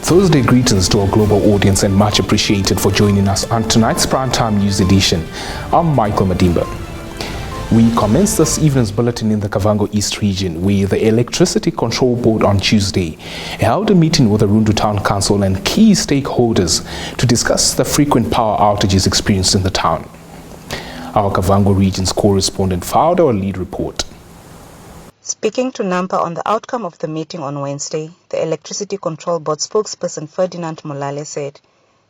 Thursday greetings to our global audience and much appreciated for joining us on tonight's Primetime News edition. I'm Michael Madimba. We commenced this evening's bulletin in the Kavango East region, where the Electricity Control Board on Tuesday held a meeting with the Rundu Town Council and key stakeholders to discuss the frequent power outages experienced in the town. Our Kavango region's correspondent filed our lead report. Speaking to Nampa on the outcome of the meeting on Wednesday, the Electricity Control Board spokesperson Ferdinand Molale said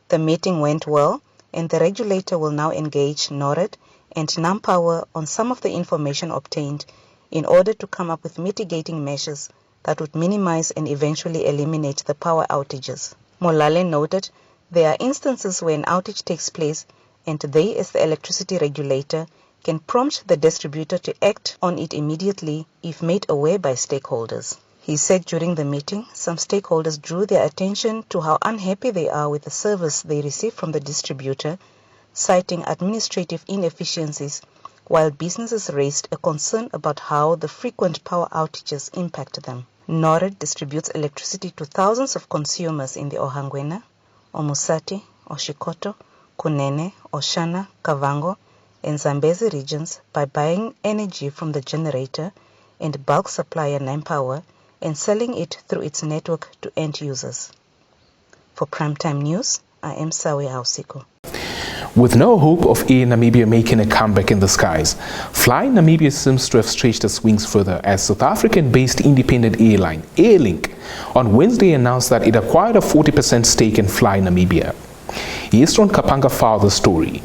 the meeting went well and the regulator will now engage NORAD and NamPower on some of the information obtained in order to come up with mitigating measures that would minimize and eventually eliminate the power outages. Molale noted there are instances where an outage takes place and they, as the electricity regulator, can prompt the distributor to act on it immediately if made aware by stakeholders. He said during the meeting, some stakeholders drew their attention to how unhappy they are with the service they receive from the distributor, citing administrative inefficiencies, while businesses raised a concern about how the frequent power outages impact them. NORAD distributes electricity to thousands of consumers in the Ohangwena, Omusati, Oshikoto, Kunene, Oshana, Kavango, and Zambezi regions by buying energy from the generator and bulk supplier NamPower and selling it through its network to end users. For Primetime News, I am Sawe Hausiko. With no hope of Air Namibia making a comeback in the skies, Fly Namibia seems to have stretched its wings further as South African-based independent airline Airlink on Wednesday announced that it acquired a 40% stake in Fly Namibia. Yestron Kapanga filed the story.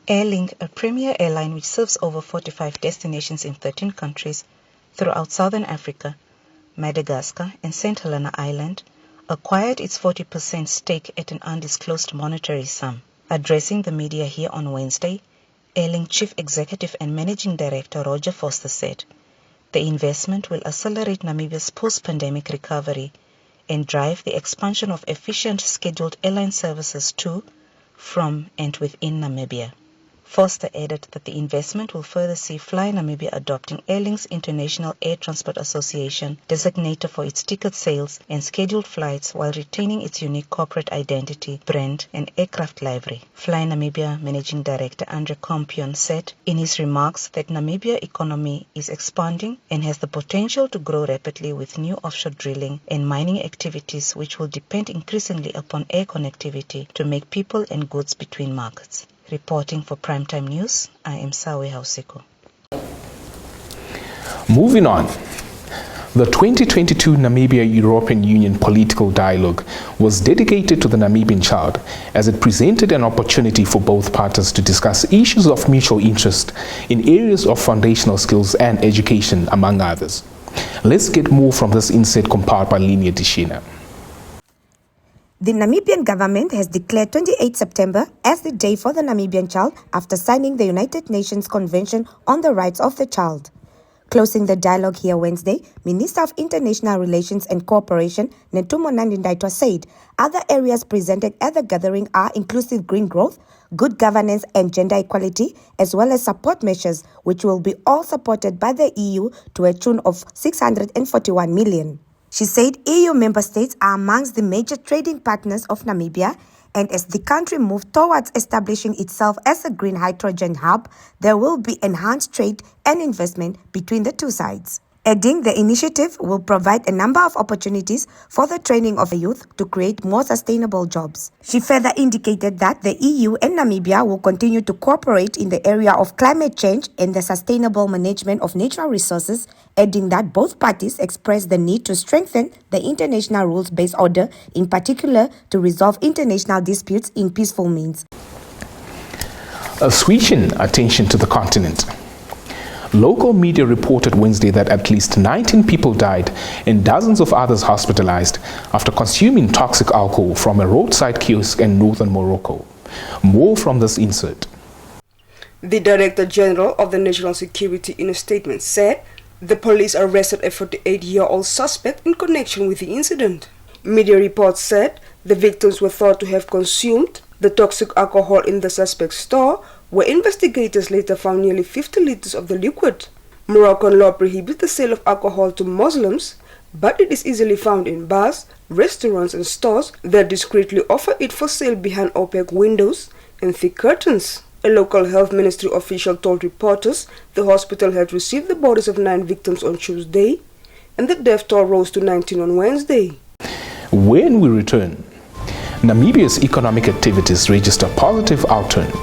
Airlink, a premier airline which serves over 45 destinations in 13 countries throughout Southern Africa, Madagascar and St. Helena Island, acquired its 40% stake at an undisclosed monetary sum. Addressing the media here on Wednesday, Airlink Chief Executive and Managing Director Roger Foster said, the investment will accelerate Namibia's post-pandemic recovery and drive the expansion of efficient scheduled airline services to, from and within Namibia. Foster added that the investment will further see Fly Namibia adopting Airlink's International Air Transport Association designator for its ticket sales and scheduled flights while retaining its unique corporate identity, brand, and aircraft livery. Fly Namibia Managing Director Andre Compion said in his remarks that Namibia economy is expanding and has the potential to grow rapidly with new offshore drilling and mining activities which will depend increasingly upon air connectivity to make people and goods between markets. Reporting for Primetime News, I am Sawe Hausiko. Moving on, the 2022 Namibia-European Union political dialogue was dedicated to the Namibian child as it presented an opportunity for both parties to discuss issues of mutual interest in areas of foundational skills and education, among others. Let's get more from this insight compiled by Linia Dishina. The Namibian government has declared 28 September as the day for the Namibian child after signing the United Nations Convention on the Rights of the Child. Closing the dialogue here Wednesday, Minister of International Relations and Cooperation, Netumo Nandi-Ndaitwah, said other areas presented at the gathering are inclusive green growth, good governance and gender equality, as well as support measures which will be all supported by the EU to a tune of 641 million. She said EU member states are amongst the major trading partners of Namibia, and as the country moves towards establishing itself as a green hydrogen hub, there will be enhanced trade and investment between the two sides. Adding, the initiative will provide a number of opportunities for the training of the youth to create more sustainable jobs. She further indicated that the EU and Namibia will continue to cooperate in the area of climate change and the sustainable management of natural resources, adding that both parties expressed the need to strengthen the international rules-based order, in particular to resolve international disputes in peaceful means. Switching attention to the continent. Local media reported Wednesday that at least 19 people died and dozens of others hospitalized after consuming toxic alcohol from a roadside kiosk in northern Morocco. More from this insert. The Director General of the National Security in a statement said the police arrested a 48-year-old suspect in connection with the incident. Media reports said the victims were thought to have consumed the toxic alcohol in the suspect's store, where investigators later found nearly 50 liters of the liquid. Moroccan law prohibits the sale of alcohol to Muslims, but it is easily found in bars, restaurants and stores that discreetly offer it for sale behind opaque windows and thick curtains. A local health ministry official told reporters the hospital had received the bodies of 9 victims on Tuesday and the death toll rose to 19 on Wednesday. When we return, Namibia's economic activities register positive outturn.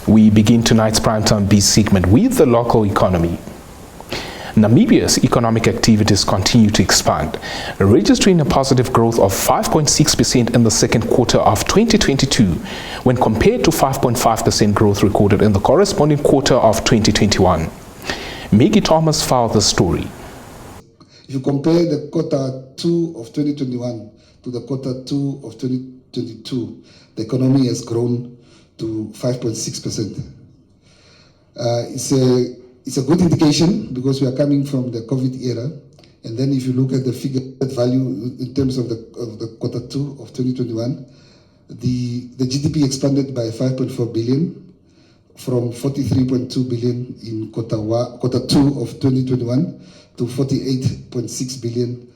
We begin tonight's Primetime Beat segment with the local economy. Namibia's economic activities continue to expand, registering a positive growth of 5.6% in the second quarter of 2022 when compared to 5.5% growth recorded in the corresponding quarter of 2021. Maggie Thomas filed the story. If you compare the quarter 2 of 2021 to the quarter 2 of 2022, the economy has grown to 5.6%. It's a good indication because we are coming from the COVID era. And then if you look at the figure value in terms of the quarter 2 of 2021, the GDP expanded by 5.4 billion from 43.2 billion in quarter 2 of 2021 to 48.6 billion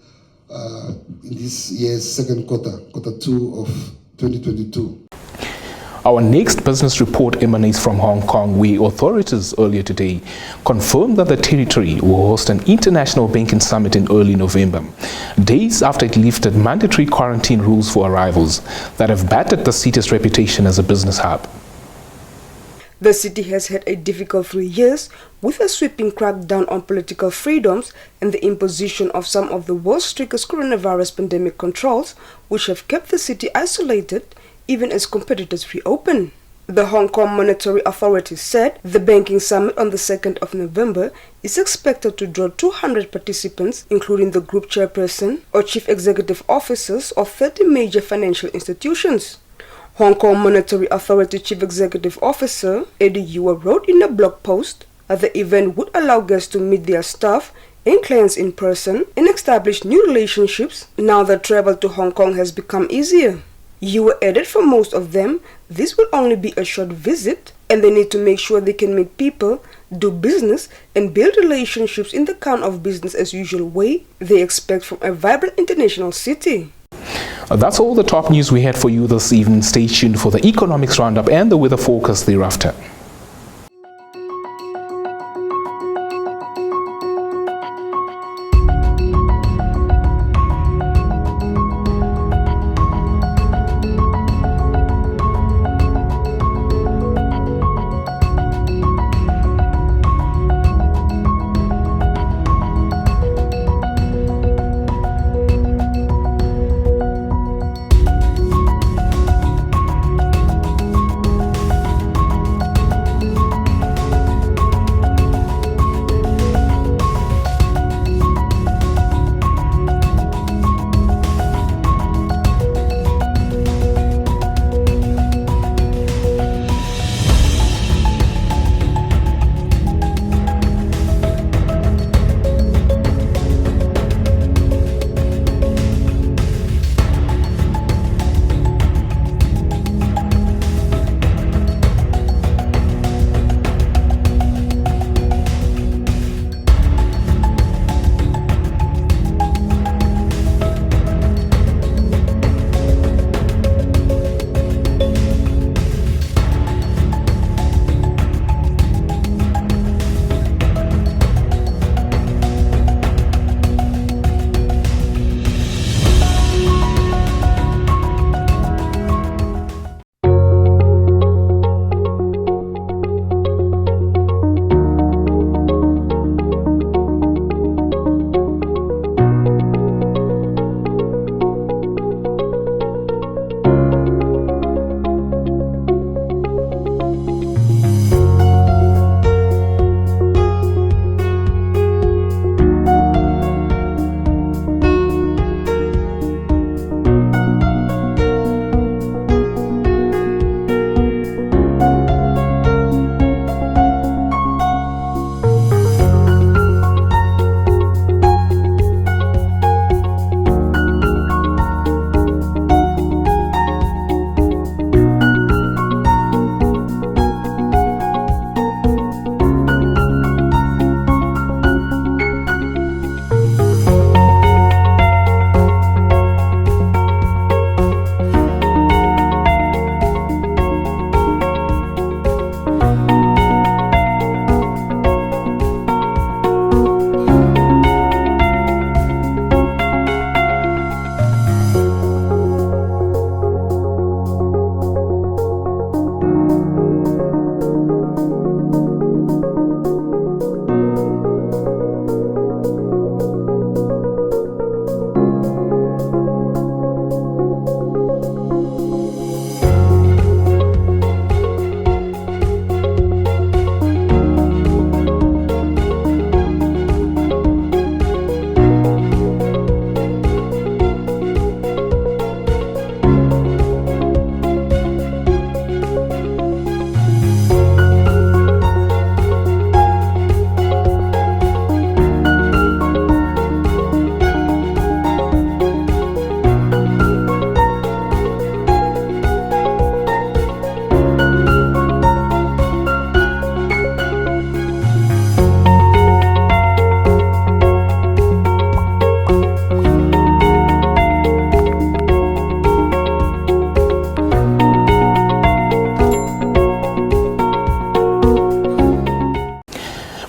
in this year's second quarter 2 of 2022. Our next business report emanates from Hong Kong, where authorities earlier today confirmed that the territory will host an international banking summit in early November, days after it lifted mandatory quarantine rules for arrivals that have battered the city's reputation as a business hub. The city has had a difficult 3 years with a sweeping crackdown on political freedoms and the imposition of some of the world's strictest coronavirus pandemic controls, which have kept the city isolated even as competitors reopen. The Hong Kong Monetary Authority said the banking summit on the 2nd of November is expected to draw 200 participants, including the group chairperson or chief executive officers of 30 major financial institutions. Hong Kong Monetary Authority Chief Executive Officer Eddie Yue wrote in a blog post that the event would allow guests to meet their staff and clients in person and establish new relationships now that travel to Hong Kong has become easier. Yue added for most of them, this will only be a short visit and they need to make sure they can meet people, do business and build relationships in the kind of business as usual way they expect from a vibrant international city. That's all the top news we had for you this evening. Stay tuned for the economics roundup and the weather forecast thereafter.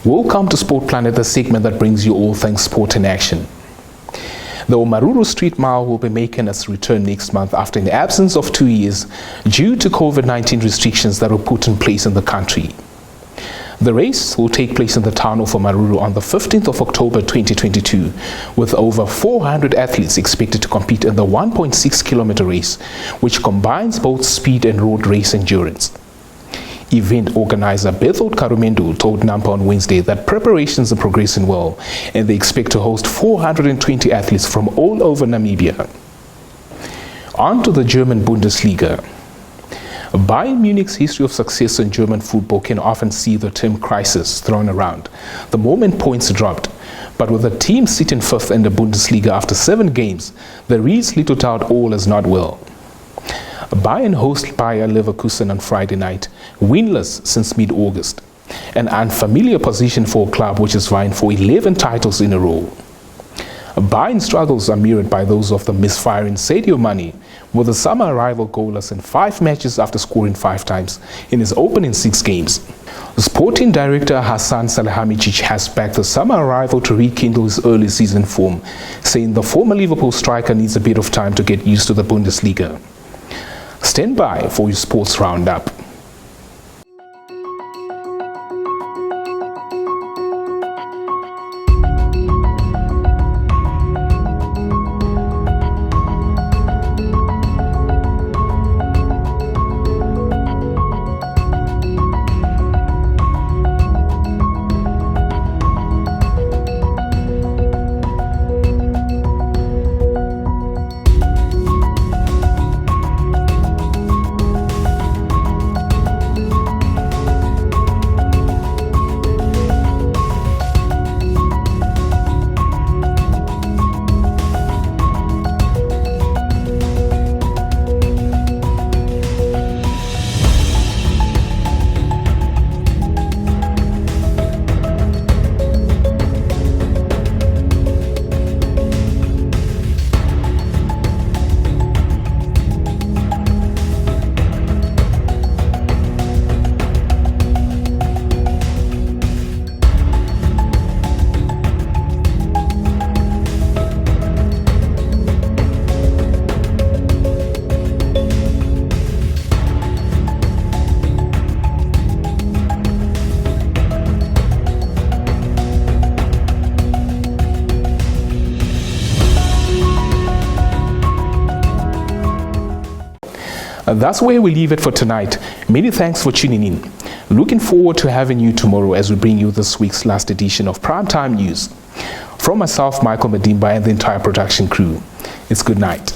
Welcome to Sport Planet, the segment that brings you all things sport in action. The Omaruru Street Mile will be making its return next month after an absence of 2 years due to COVID-19 restrictions that were put in place in the country. The race will take place in the town of Omaruru on the 15th of October 2022, with over 400 athletes expected to compete in the 1.6-kilometer race, which combines both speed and road race endurance. Event organizer Berthold Karumendo told Nampa on Wednesday that preparations are progressing well and they expect to host 420 athletes from all over Namibia. On to the German Bundesliga. Bayern Munich's history of success in German football can often see the term crisis thrown around the moment points dropped. But with the team sitting fifth in the Bundesliga after 7 games, there is little doubt all is not well. Bayern host Bayer Leverkusen on Friday night, winless since mid-August, an unfamiliar position for a club which is vying for 11 titles in a row. Bayern's struggles are mirrored by those of the misfiring Sadio Mane, with the summer arrival goalless in 5 matches after scoring 5 times in his opening 6 games. Sporting director Hassan Salihamidzic has backed the summer arrival to rekindle his early season form, saying the former Liverpool striker needs a bit of time to get used to the Bundesliga. Stand by for your sports roundup. That's where we leave it for tonight. Many thanks for tuning in. Looking forward to having you tomorrow as we bring you this week's last edition of Primetime News. From myself, Michael Madimba, and the entire production crew, it's good night.